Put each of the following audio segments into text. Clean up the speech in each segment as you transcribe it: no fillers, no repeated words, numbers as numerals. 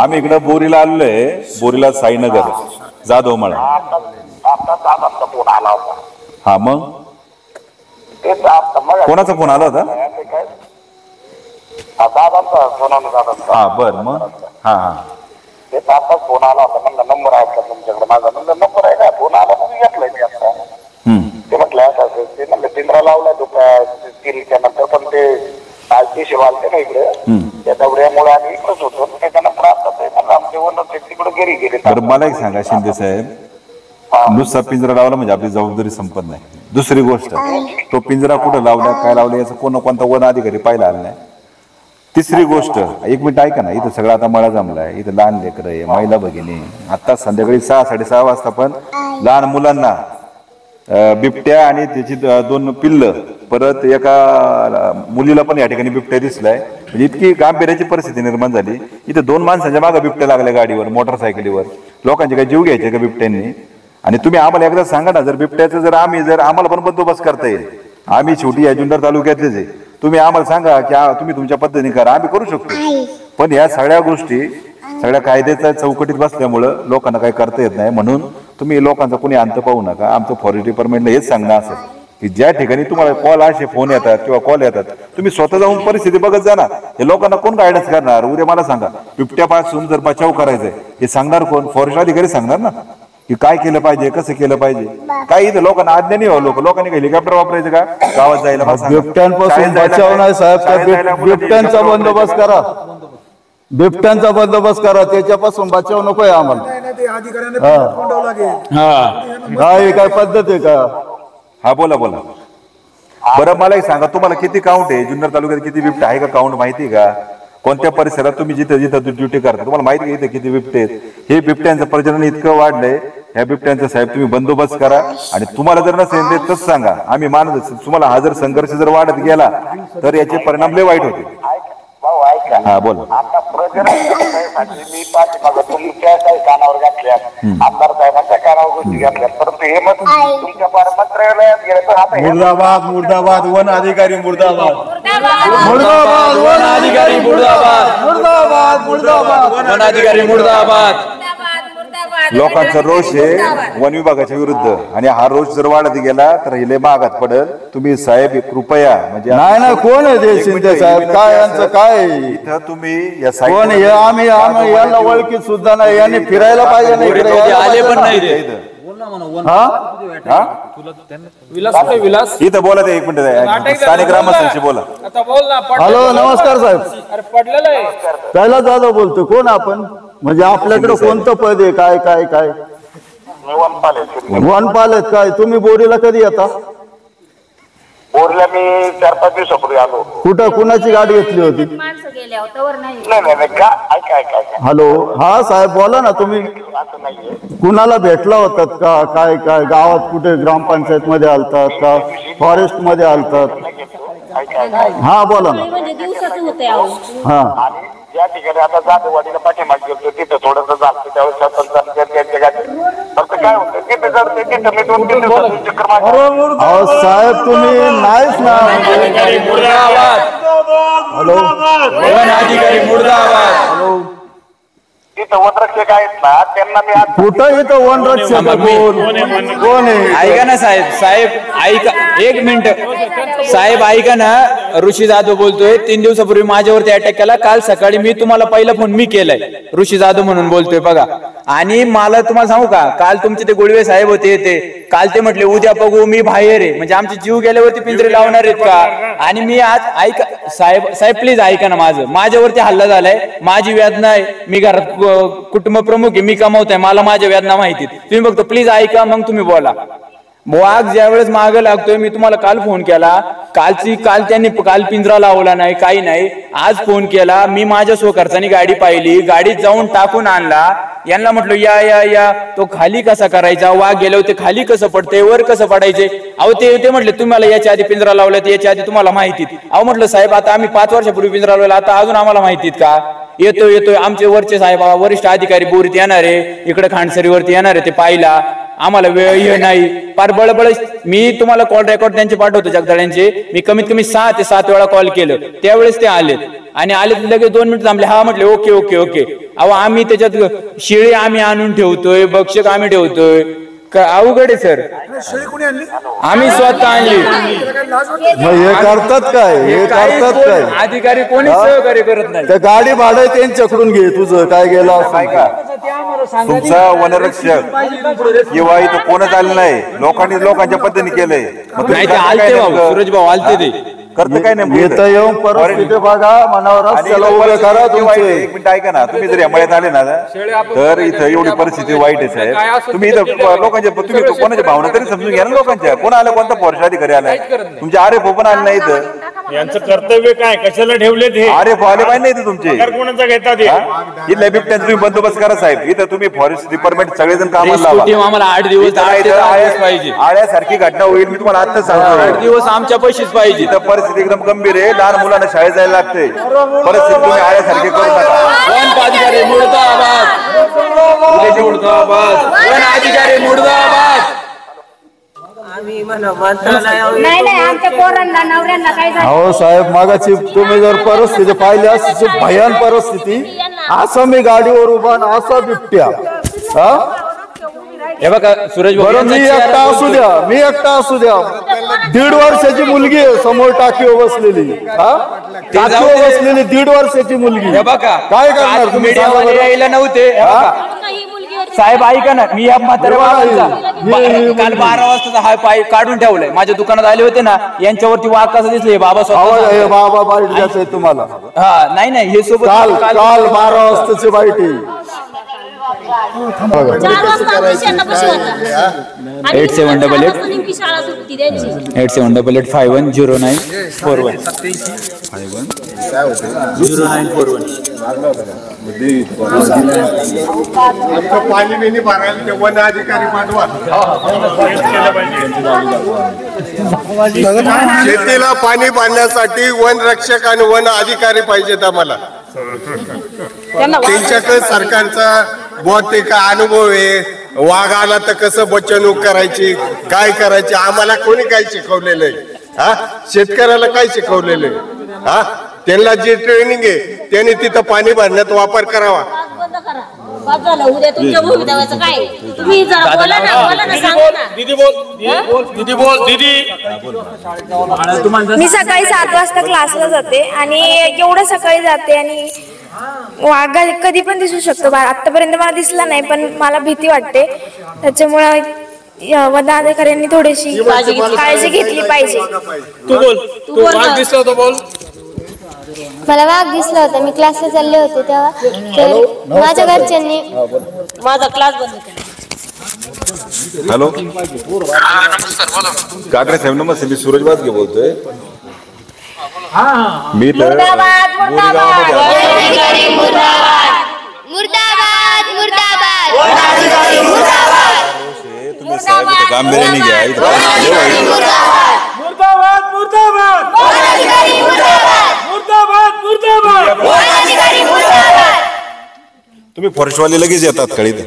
आम्ही इकडे बोरीला आलोय, बोरीला साईनगर जाधव मळा. हा मग कोणाचा फोन आला होता? हा बर मग हा हा आता फोन आला होता म्हणलं नंबर आहे का तुमच्याकडे? माझा म्हणलं नंबर आहे का? फोन आला म्हणून घेतलाय मी आता. ते म्हटलं आता ते म्हणलं पिंजरा लावला दुपार 3च्या नंतर, पण ते आज ते शिवालते ना इकडे त्या दौऱ्यामुळे आम्ही इकडेच होतो. त्याच्यानंतर आता ते म्हणलं आमचे ओनर तिकडे घरी गेले. बरं मला एक सांगा शिंदे साहेब, नुसता पिंजरा लावला म्हणजे आपली जबाबदारी संपत नाही. दुसरी गोष्ट, तो पिंजरा कुठं लावला काय लावला याचं कोणता वन अधिकारी पाहिला आला नाही. तिसरी गोष्ट, एक मिनिट ऐका ना, इथं सगळं आता मळा जमलाय, इथं लहान लेकरं आहे, महिला भगिनी. आता संध्याकाळी 6-6:30 वाजता पण लहान मुलांना बिबट्या आणि त्याची 2 पिल्ल, परत एका मुलीला पण या ठिकाणी बिबट्या दिसलाय. म्हणजे इतकी गांभीर्याची परिस्थिती निर्माण झाली. इथं 2 माणसांच्या मागे बिबट्या लागल्या गाडीवर, मोटरसायकलीवर. लोकांचे काय जीव घ्यायचे का बिबट्यांनी? आणि तुम्ही आम्हाला एकदा सांगा ना, जर बिबट्याचं जर आम्हाला पण बंदोबस्त करता येईल, आम्ही शेवटी या जुन्नर तालुक्यातलेच आहे, तुम्ही आम्हाला सांगा की तुम्ही तुमच्या पद्धतीने करा, आम्ही करू शकतो. पण या सगळ्या गोष्टी सगळ्या कायद्याच्या चौकटीत बसल्यामुळं लोकांना काही करता येत नाही. म्हणून तुम्ही लोकांचा कोणी अंत पाहू नका. आमचं फॉरेस्ट डिपार्टमेंटला हेच सांगणं असेल की ज्या ठिकाणी तुम्हाला कॉल असे फोन येतात किंवा कॉल येतात, तुम्ही स्वतः जाऊन परिस्थिती बघत जा ना. हे लोकांना कोण गायडन्स करणार? उद्या मला सांगा, बिबट्यापासून जर बचाव करायचा आहे हे सांगणार कोण? फॉरेस्ट अधिकारी सांगणार ना की काय केलं पाहिजे, कसं केलं पाहिजे. काही इथं लोकांना आज्ञा नाही. लोकांनी हेलिकॉप्टर वापरायचं का गावात जायला? बिबट्यांपासून बचाव नाही साहेब, बिबट्यांचा बंदोबस्त करा, बिबट्यांचा बंदोबस्त करा, त्याच्यापासून बचाव नकोय आम्हाला. काय पद्धत आहे का? हा बोला बोला. बरं मला एक सांगा, तुम्हाला किती काउंट आहे जुन्नर तालुक्यात? किती बिबटे आहे का काउंट माहिती का? कोणत्या परिसरात तुम्ही जिथं जिथं ड्युटी करता तुम्हाला माहिती आहे इथं किती बिबटे आहेत? हे बिबट्यांचं प्रजनन इतकं वाढलंय. ह्या बिबट्यांचा साहेब तुम्ही बंदोबस्त करा. आणि तुम्हाला जर नसेल ते तसं सांगा, आम्ही मानत. तुम्हाला हा जर संघर्ष जर वाढत गेला तर याचे परिणाम लय वाईट होते. हा बोला. आता प्रजनन मी पाठीमागं तुमच्या काही कानावर घातल्या, आमदार साहेबांच्या कानावर गोष्टी घातल्या, परंतु हे मत तुमच्या मंत्रालयात गेलं तर आता मुर्दाबाद मुर्दाबाद वन अधिकारी मुर्दाबाद मुर्दाबाद वन अधिकारी मुर्दाबाद मुर्दाबाद मुर्दाबाद वन अधिकारी मुर्दाबाद. लोकांचा रोष आहे वन विभागाच्या विरुद्ध, आणि हा रोष जर वाढत गेला तर हे लय महागात पडेल. तुम्ही साहेब कृपया म्हणजे नाही ना, कोण आहे ते शिंदे साहेब? काय यांचं काय इथं तुम्ही या कोण आहे? आम्ही यांना ओळखीत सुद्धा नाही. यांनी फिरायला पाहिजे नाही, इकडे आले पण नाही. विलास इथं बोला ते 1 मिनिट, स्थानिक ग्रामस्थांशी बोला. हॅलो नमस्कार साहेब, पहिला जाधव बोलतो. कोण आपण? म्हणजे आपल्याकडे कोणतं पद आहे? काय काय काय वनपाल आहेत काय? तुम्ही बोरीला कधी येता? बोरला मी 4-5 दिवसापूर्वी आलो. कुठं कुणाची गाडी घेतली होती? हॅलो हा साहेब बोला ना, तुम्ही कुणाला भेटला होतात का? काय काय गावात कुठे ग्रामपंचायत मध्ये आलतात का? फॉरेस्ट मध्ये आलतात? हा बोला ना. हा या ठिकाणी आता जाधववाडीला पाठीमागे गेलो, तिथं थोडंसं झालं त्यावेळेस त्यांच्या गाडी फक्त काय होतं तिथे जर तिथं मी 2-3 दिवसात चक्कर मारली. अहो साहेब तुम्ही नाहीच ना. हॅलो हॅलो तिथं वनरक्षक आहेत ना, त्यांना मी आज कुठं इथं वनरक्षक कोण आहे? ऐका ना साहेब, साहेब ऐका 1 मिनिट साहेब, ऐका ना. ऋषी जाधव बोलतोय. 3 दिवसापूर्वी माझ्यावरती अटॅक केला. काल सकाळी मी तुम्हाला पहिला फोन मी केलाय, ऋषी जाधव म्हणून बोलतोय बघा. आणि मला तुम्हाला सांगू का, काल तुमचे ते गुळवे साहेब होते, ते काल ते म्हटले उद्या बघू मी बाहेर आहे, म्हणजे आमचे जीव गेल्यावरती पिंजरे लावणार आहेत का? आणि मी आज ऐका साहेब, साहेब प्लीज ऐका ना, माझ्यावरती हल्ला झालाय, माझी वेदना आहे, मी घरात कुटुंब प्रमुख आहे, मी कमवतोय, मला माझ्या वेदना माहिती. तुम्ही फक्त प्लीज ऐका, मग तुम्ही बोला. वाघ ज्या वेळेस मागं लागतोय, मी तुम्हाला काल फोन केला, काल त्यांनी पिंजरा लावला नाही, काही नाही. आज फोन केला, मी माझ्या स्वखर्चाने गाडी पाहिली, गाडीत जाऊन टाकून आणला. यांना म्हटलं या या या, तो खाली कसा करायचा, वाघ गेले होते खाली कसं पडते, वर कसं पडायचे. अहो ते म्हटले तुम्हाला याच्या आधी पिंजरा लावला, याच्या आधी तुम्हाला माहितीत. अहो म्हटलं साहेब आता आम्ही 5 वर्षापूर्वी पिंजरा लावला, आता अजून आम्हाला माहितीत का? येतोय आमचे वरचे साहेब वरिष्ठ अधिकारी बोरीत येणार आहे, इकडे खांडसरीवरती येणार आहे, ते पाहिला. आम्हाला वेळ हे नाही फार बळबळ. मी तुम्हाला कॉल रेकॉर्ड त्यांचे पाठवतो जगदाळ्यांचे. मी कमीत कमी 6 ते 7 वेळा कॉल केलं, त्यावेळेस ते आलेत आणि आले लगेच 2 मिनिट थांबले. हा म्हटले ओके ओके ओके. अहो आम्ही त्याच्यात शिळे आम्ही आणून ठेवतोय, भक्षक आम्ही ठेवतोय, अवघड आहे सर. आम्ही स्वतः आणली. मग हे करतात काय, हे करतात काय? अधिकारी कोणी सहकार्य करत नाही. तर गाडी भाडं त्यांच्याकडून घे, तुझं काय गेलं काय का तुमचा वनरक्षक किंवा इथं कोणच आलं नाही, लोकांनी लोकांच्या पद्धतीने केलंय. मग नाही ते आलते भाऊ, सूरज भाऊ आलते ते करते काय नाही. इथं येऊन परिस्थिती बघा, मनावर रस्त्याला उभे करा तुमचे. एक मिनिट ऐका ना, तुम्ही जर एमआयत आले ना तर इथं एवढी परिस्थिती वाईट आहे साहेब. तुम्ही इथं लोकांच्या तुम्ही कोणाच्या भावना तरी समजून घ्या ना लोकांच्या. कोण आलं, कोणता फॉरेस्ट अधिकारी आलाय, तुमचे आरेफ पण आले नाही इथं. यांचं कर्तव्य काय, कशाला ठेवले ते आरेफ आले पाहिजे नाही तुमचे. कोणाचा घेतात इथल्या बिबट्यांचा तुम्ही बंदोबस्त करा साहेब. इथं तुम्ही फॉरेस्ट डिपार्टमेंट सगळेजण कामाला लावा. टीम आम्हाला 8 दिवस पाहिजे. आळ्यासारखी घटना होईल, मी तुम्हाला आत्ताच सांगतो. 8 दिवस आमच्या पैसेच पाहिजे. इथं परिस्थिती एकदम गंभीर आहे. लहान मुलांना शाळेत जायला लागते. परिस्थिती तुम्ही आळ्यासारखी करू नका. वन अधिकारी मुर्दाबाद, मुर्दाबाद, वन अधिकारी मुर्दाबाद. नाही नाही, आमच्या पोरांना नवऱ्यांना काय झालं. हो साहेब, मागाची तुम्ही जर परिस्थिती पाहिली असती, भयान परिस्थिती. असं मी गाडीवर उभा, असा बिबट्या. हे बघा सूरज भाऊ, बरं मी एकटा असू द्या, मी एकटा असू द्या. 1.5 वर्षाची मुलगी आहे समोर टाकीवर बसलेली. टाकीवर बसलेली 1.5 वर्षाची मुलगी. हे बघा काय करणार तुम्ही, मीडियामध्ये यायला नव्हते. हे बघा साहेब ऐका ना, मी या म्हाताऱ्या बाबांचा काल 12 वाजता हा पाय काढून ठेवलाय. माझ्या दुकानात आले होते ना, यांच्यावरती वाघ कसं दिसले बाबा स्वतः. हे बाबा बाईट द्यायचंय तुम्हाला. हा नाही नाही, हे सोबत काल 12 वाजताची बाईट आहे. 8788 8788510941 पाणी बिनी भरायला ते वन अधिकारी पाठवा. शेतीला पाणी बांधण्यासाठी वन रक्षक आणि वन अधिकारी पाहिजेत आम्हाला. त्यांच्याकडे सरकारचा बहुत का अनुभव आहे. वाघ आला तर कसं बचवणूक करायची, काय करायची, आम्हाला कोणी काय शिकवलेलं आहे. हा, शेतकऱ्याला काय शिकवलेलं आहे. हा, त्यांना जे ट्रेनिंग आहे त्यांनी तिथं पाणी भरण्यात वापर करावा. उद्या तुमच्या भूमिदावाचं काय, तुम्ही जरा बोला ना, बोला ना, सांगा ना. मी सकाळी 7 वाजता क्लासला जाते आणि एवढं सकाळी जाते आणि वाघ कधी पण दिसू शकतो. आतापर्यंत मला दिसला नाही, पण मला भीती वाटते. त्याच्यामुळे वन अधिकाऱ्यांनी थोडीशी काळजी घेतली पाहिजे. मला वाघ दिसला होता, मी क्लासला चालले होते तेव्हा. तर माझ्या घरच्यांनी माझा क्लास बंद केला. हॅलो काकडे साहेब नमस्ते, मी सूरज वाजगे बोलतोय. मी तर मुर्दाबाद मुर्दाबाद. तुम्ही साहेब इथं गांभीर्याने घ्या. तुम्ही फॉरेस्टवाले लगेच येतात कळीत.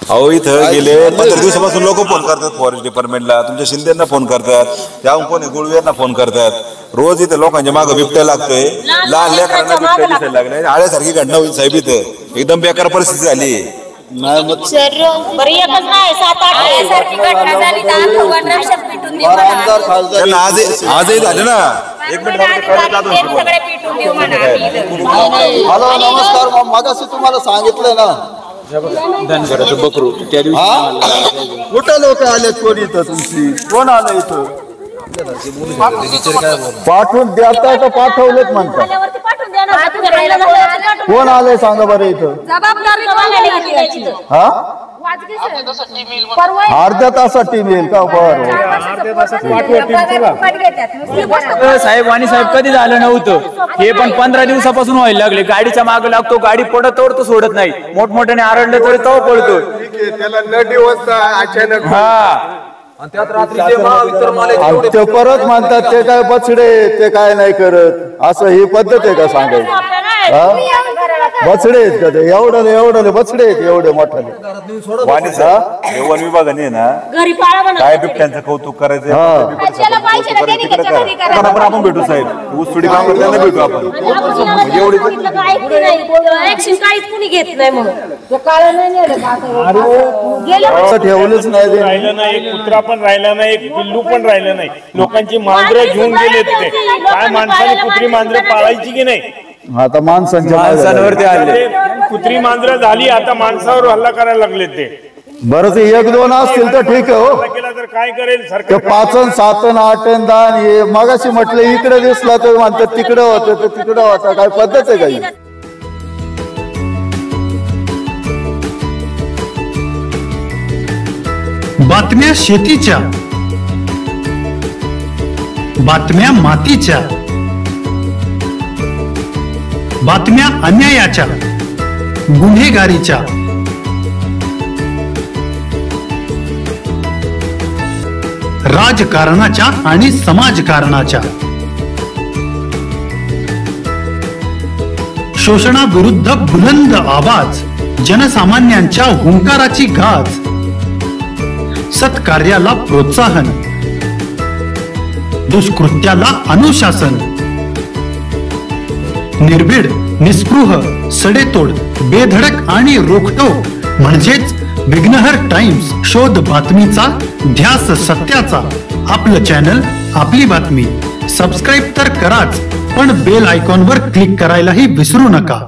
अहो इथं गेले 15 दिवसापासून लोक फोन करतात फॉरेस्ट डिपार्टमेंटला, तुमच्या शिंदेना फोन करतात, त्याहून कोणी गुळवेरना फोन करतात. रोज इथं लोकांच्या मागं बिबट्या लागतोय. लहान लेकरांना बिबट्या दिसायला लागले. आळ्यासारखी घटना होईल साहेब. इथं एकदम बेकार परिस्थिती झाली. आजही झाले ना. एक मिनिट हॅलो नमस्कार. मागाशी तुम्हाला सांगितलं ना बकरू त्या दिवशी कुठं लोक आलेत, कोण इथं तुमची, कोण आलं इथं? पाठवून द्याता का पाठवलेत म्हणता? कोण आलंय सांगा बरं इथं? हा, अर्ध्या तासात टीम येईल का? बरं साहेब वाणी साहेब कधी झालं नव्हतं हे, पण 15 दिवसापासून व्हायला लागले. गाडीच्या मागे लागतो, गाडी पडत तो सोडत नाही. मोठमोठ्याने आरडलं तरी तो पळतो. त्याला न दिवस अचानक. हा, ते परत म्हणतात ते काय बछडे, ते काय नाही करत. असं ही पद्धत आहे का सांगायची? बछडे आहेत का ते? एवढे बछडे आहेत एवढे मोठाले. वाणी साहेब, हे वन विभागाने आहे ना घरी पाळा म्हणा. काय बिबट्यांचं कौतुक करायचं त्याला पाहिजे ना, त्यांनी त्याच्या घरी करा. पण आपण भेटू साहेब, ऊसतोडी काम करताना भेटू आपण. एवढी ऍक्शन काहीच कुणी घेत नाही. मग ठेवलंच नाही ते. राहिलं नाही, एक कुत्रा पण राहिला नाही, एक पिल्लू पण राहिलं नाही. लोकांची मांजरं घेऊन गेले ते. काय माणसाने कुत्री मांजरं पाळायची की नाही? आता माणसांवरती आले. कुत्री मांजरं झाली, आता माणसावर हल्ला करायला लागले ते. बरं ते 1-2 असतील तर ठीक आहे. हो, केला तर काय करेल ते सरकार? 5, 7, 8, 10 हे मगाशी म्हटलं इकडे दिसला तर म्हणतात तिकडे होतं, तर तिकडे होता. काय पद्धत आहे काही? बातम्या शेतीच्या, बातम्या मातीच्या, बातम्या अन्यायाच्या, गुन्हेगारीच्या, राजकारणाच्या आणि समाजकारणाच्या, शोषणाविरुद्ध बुलंद आवाज, जनसामान्यांच्या हुंकाराची गाज, सत्कार्याला प्रोत्साहन, दुष्कृत्याला अनुशासन, निर्भीड, निस्पृह, सडेतोड, बेधडक आणि रोखटोक म्हणजेच विघ्नहर टाइम्स. शोध बातमीचा, ध्यास सत्याचा. आपलं चॅनल, आपली बातमी. सबस्क्राईब तर कराच, पण बेल आयकॉनवर क्लिक करायलाही विसरू नका.